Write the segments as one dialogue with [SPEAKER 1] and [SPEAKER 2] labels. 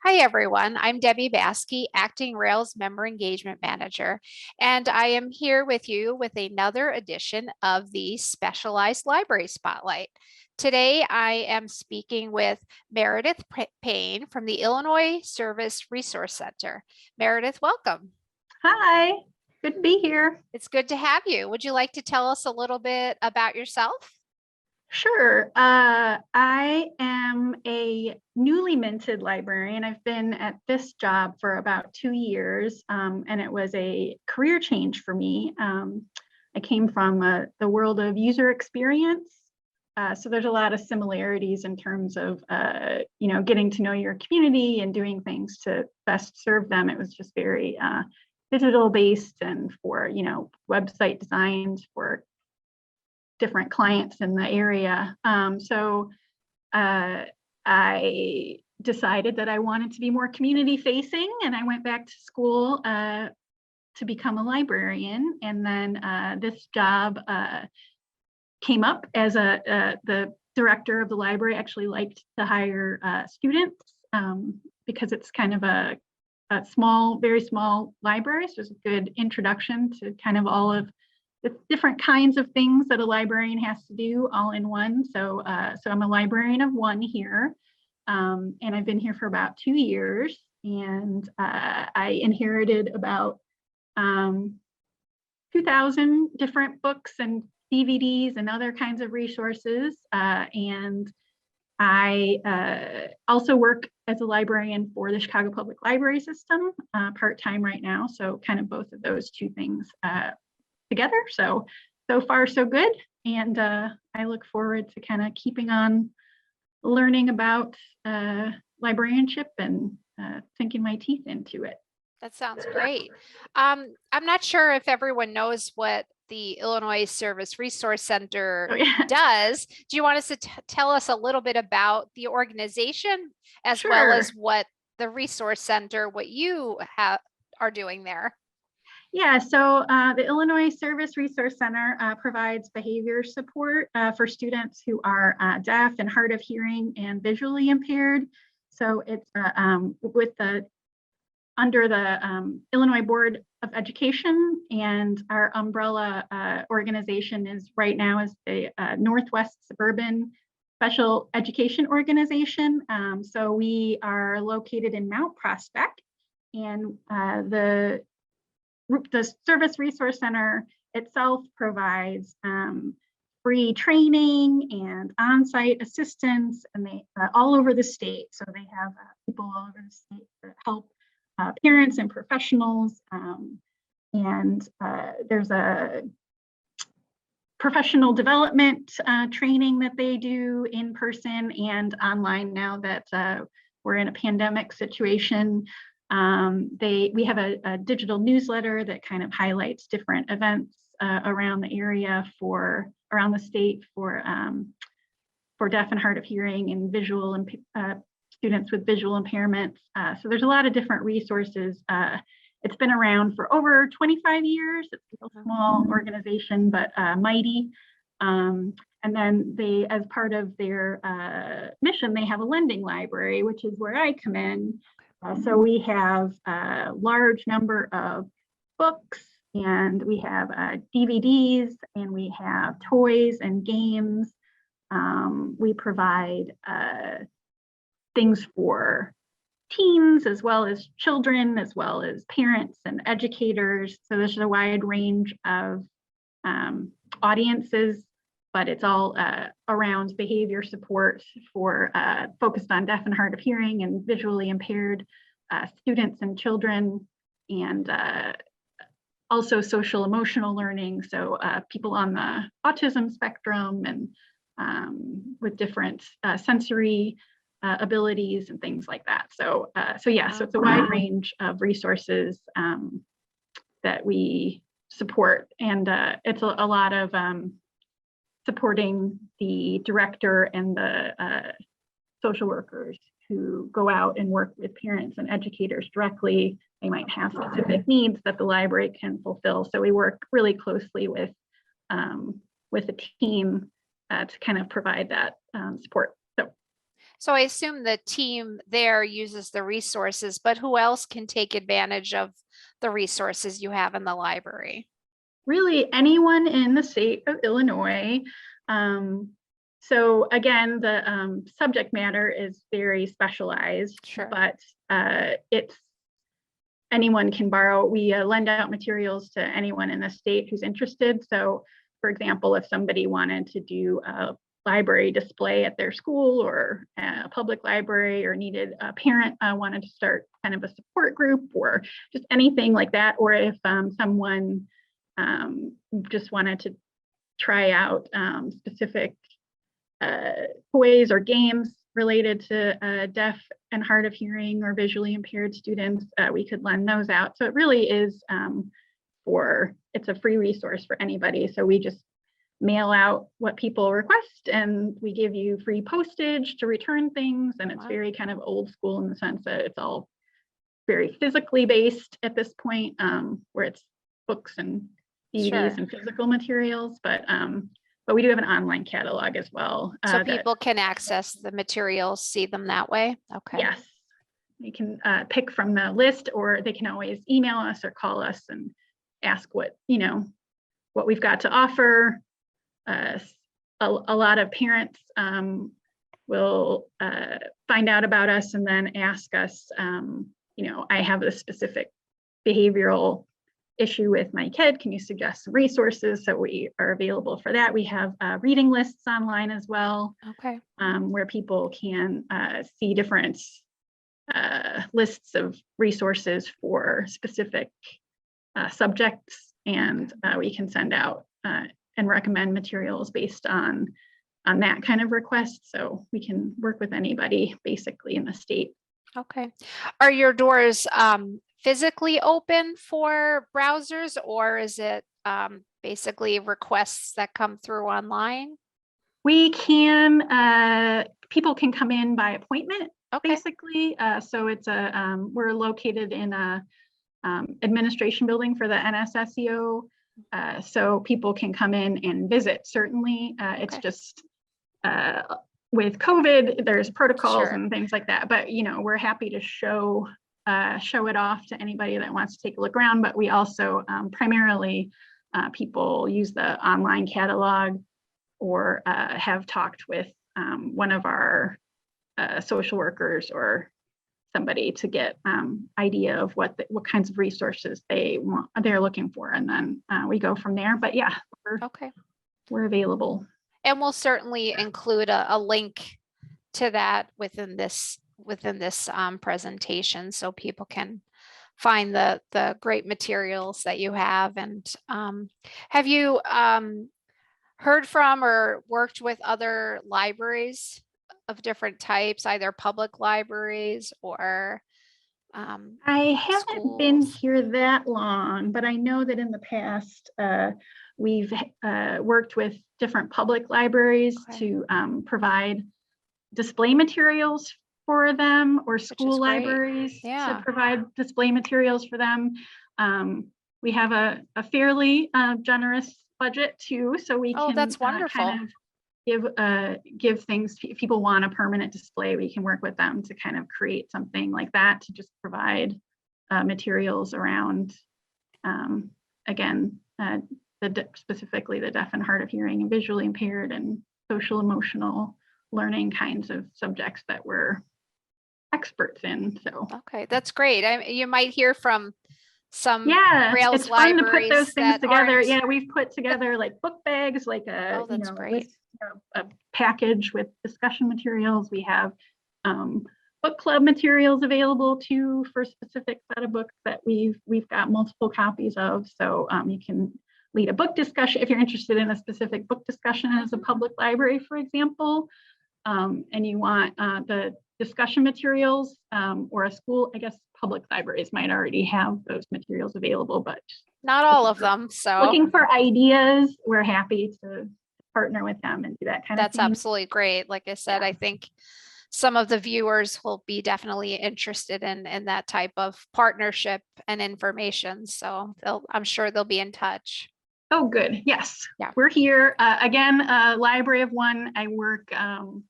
[SPEAKER 1] Hi, everyone. I'm Debbie Baaske, Acting Rails Member Engagement Manager, and I am here with you with another edition of the Specialized Library Spotlight. Today, I am speaking with Meredith Payne from the Illinois Service Resource Center. Meredith, welcome.
[SPEAKER 2] Hi, good to be here.
[SPEAKER 1] It's good to have you. Would you like to tell us a little bit about yourself?
[SPEAKER 2] Sure. I am a newly minted librarian. I've been at this job for about 2 years, and it was a career change for me. I came from the world of user experience. So there's a lot of similarities in terms of, getting to know your community and doing things to best serve them. It was just very digital based and for, website designs for different clients in the area. So I decided that I wanted to be more community facing, and I went back to school to become a librarian. And then this job came up as the director of the library actually liked to hire students because it's kind of a small, very small library. So it's a good introduction to kind of all of the different kinds of things that a librarian has to do all in one. So I'm a librarian of one here, and I've been here for about 2 years, and I inherited about 2,000 different books and DVDs and other kinds of resources. And I also work as a librarian for the Chicago Public Library System part-time right now. So kind of both of those two things together. So far so good. And I look forward to kind of keeping on learning about librarianship and sinking my teeth into it.
[SPEAKER 1] That sounds great. I'm not sure if everyone knows what the Illinois Service Resource Center does. Do you want us to tell us a little bit about the organization as well as what the Resource Center, what you are doing there?
[SPEAKER 2] Yeah, so the Illinois Service Resource Center provides behavior support for students who are deaf and hard of hearing and visually impaired. So it's under the Illinois Board of Education, and our umbrella organization is right now is the Northwest Suburban Special Education Organization. So we are located in Mount Prospect, and the Service Resource Center itself provides free training and on-site assistance, and they all over the state. So they have people all over the state that help parents and professionals. And there's a professional development training that they do in person and online now that we're in a pandemic situation. We have a digital newsletter that kind of highlights different events around the area around the state for deaf and hard of hearing and visual students with visual impairments. So there's a lot of different resources. It's been around for over 25 years. It's a small organization, but mighty. And then they, as part of their mission, they have a lending library, which is where I come in. So we have a large number of books, and we have DVDs, and we have toys and games. We provide things for teens as well as children, as well as parents and educators. So there's a wide range of audiences, but it's all around behavior support for focused on deaf and hard of hearing and visually impaired students and children, and also social emotional learning. So people on the autism spectrum and with different sensory abilities and things like that. So yeah, so it's a wide range of resources that we support, and it's a lot of supporting the director and the social workers who go out and work with parents and educators directly. They might have specific needs that the library can fulfill. So we work really closely with a team to kind of provide that support. So
[SPEAKER 1] So I assume the team there uses the resources, but who else can take advantage of the resources you have in the library?
[SPEAKER 2] Really anyone in the state of Illinois. Um, so again, the subject matter is very specialized,
[SPEAKER 1] Sure.
[SPEAKER 2] but it's anyone can borrow. We lend out materials to anyone in the state who's interested. So for example, if somebody wanted to do a library display at their school or a public library, or needed a parent wanted to start kind of a support group or just anything like that, or if someone just wanted to try out specific toys or games related to deaf and hard of hearing or visually impaired students, we could lend those out. So it really is it's a free resource for anybody. So we just mail out what people request, and we give you free postage to return things. And it's very kind of old school in the sense that it's all very physically based at this point, where it's books and DVDs and physical materials, but we do have an online catalog as well.
[SPEAKER 1] So people can access the materials, see them that way? Okay.
[SPEAKER 2] Yes. They can pick from the list, or they can always email us or call us and ask what we've got to offer. A lot of parents will find out about us and then ask us, I have a specific behavioral issue with my kid. Can you suggest some resources? So we are available for that. We have reading lists online as well,
[SPEAKER 1] okay,
[SPEAKER 2] where people can see different lists of resources for specific subjects, and we can send out and recommend materials based on that kind of request. So we can work with anybody basically in the state.
[SPEAKER 1] Okay. Are your doors physically open for browsers, or is it basically requests that come through online?
[SPEAKER 2] We can, people can come in by appointment, basically. So it's we're located in a administration building for the NSSEO. So people can come in and visit, certainly. It's just with COVID, there's protocols and things like that, but we're happy to show it off to anybody that wants to take a look around. But we also primarily people use the online catalog, or have talked with one of our social workers or somebody to get idea of what kinds of resources they're looking for, and then we go from there. But yeah, we're available.
[SPEAKER 1] And we'll certainly include a link to that within this presentation, so people can find the great materials that you have. And have you heard from or worked with other libraries of different types, either public libraries or
[SPEAKER 2] I haven't been here that long, but I know that in the past we've worked with different public libraries to provide display materials for them, or school libraries to provide display materials for them. We have a fairly generous budget too, so we can
[SPEAKER 1] that's wonderful.
[SPEAKER 2] kind of give things. If people want a permanent display, we can work with them to kind of create something like that, to just provide materials around, again, specifically the deaf and hard of hearing and visually impaired and social emotional learning kinds of subjects that we're experts in. So
[SPEAKER 1] that's great. You might hear from some
[SPEAKER 2] it's fun to put those things together.
[SPEAKER 1] Yeah,
[SPEAKER 2] we've put together like book bags, like a
[SPEAKER 1] great.
[SPEAKER 2] A package with discussion materials. We have book club materials available too for specific set of books that we've got multiple copies of. So you can lead a book discussion if you're interested in a specific book discussion as a public library, for example, and you want the discussion materials, or a school. I guess public libraries might already have those materials available, but
[SPEAKER 1] not all of them. So
[SPEAKER 2] looking for ideas, we're happy to partner with them and do that kind of thing.
[SPEAKER 1] That's absolutely great. Like I said, I think some of the viewers will be definitely interested in that type of partnership and information. So I'm sure they'll be in touch.
[SPEAKER 2] Oh, good. Yes,
[SPEAKER 1] Yeah.
[SPEAKER 2] we're here. Again, library of one. I work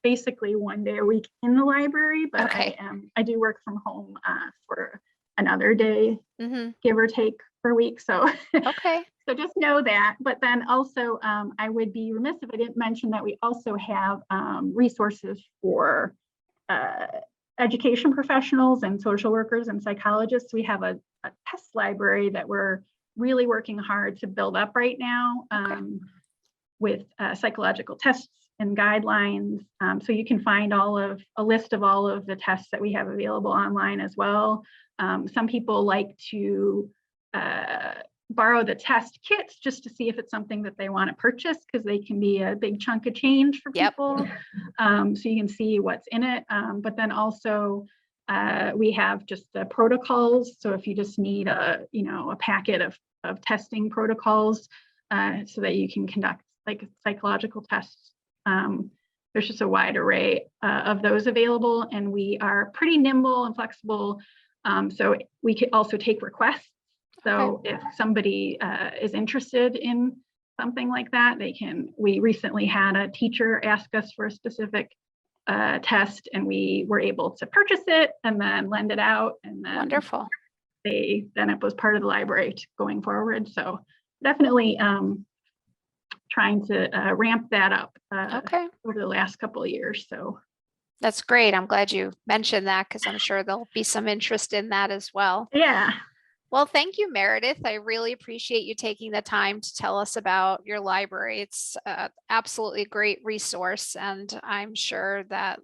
[SPEAKER 2] basically 1 day a week in the library, but
[SPEAKER 1] Okay.
[SPEAKER 2] I do work from home for another day,
[SPEAKER 1] Mm-hmm.
[SPEAKER 2] give or take, per week. So
[SPEAKER 1] Okay.
[SPEAKER 2] so just know that. But then also, I would be remiss if I didn't mention that we also have resources for uh, education professionals and social workers and psychologists. We have a test library that we're really working hard to build up right now,
[SPEAKER 1] Okay.
[SPEAKER 2] with psychological tests and guidelines. So you can find a list of all of the tests that we have available online as well. Some people like to borrow the test kits just to see if it's something that they want to purchase, because they can be a big chunk of change for
[SPEAKER 1] Yep.
[SPEAKER 2] people. So you can see what's in it. But then also we have just the protocols. So if you just need a packet of testing protocols so that you can conduct like psychological tests. There's just a wide array of those available, and we are pretty nimble and flexible. So we can also take requests. So if somebody is interested in something like that, we recently had a teacher ask us for a specific test, and we were able to purchase it and then lend it out. And then
[SPEAKER 1] Wonderful.
[SPEAKER 2] then it was part of the library going forward. So definitely trying to ramp that up
[SPEAKER 1] Okay.
[SPEAKER 2] over the last couple of years. So
[SPEAKER 1] That's great. I'm glad you mentioned that because I'm sure there'll be some interest in that as well.
[SPEAKER 2] yeah.
[SPEAKER 1] Well, thank you, Meredith. I really appreciate you taking the time to tell us about your library. It's absolutely a great resource, and I'm sure that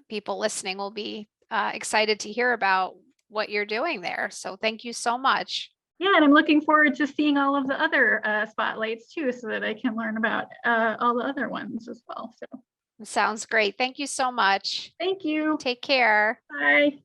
[SPEAKER 1] people listening will be excited to hear about what you're doing there. So thank you so much.
[SPEAKER 2] Yeah, and I'm looking forward to seeing all of the other spotlights too, so that I can learn about all the other ones as well. So
[SPEAKER 1] Sounds great. Thank you so much.
[SPEAKER 2] thank you.
[SPEAKER 1] Take care.
[SPEAKER 2] Bye.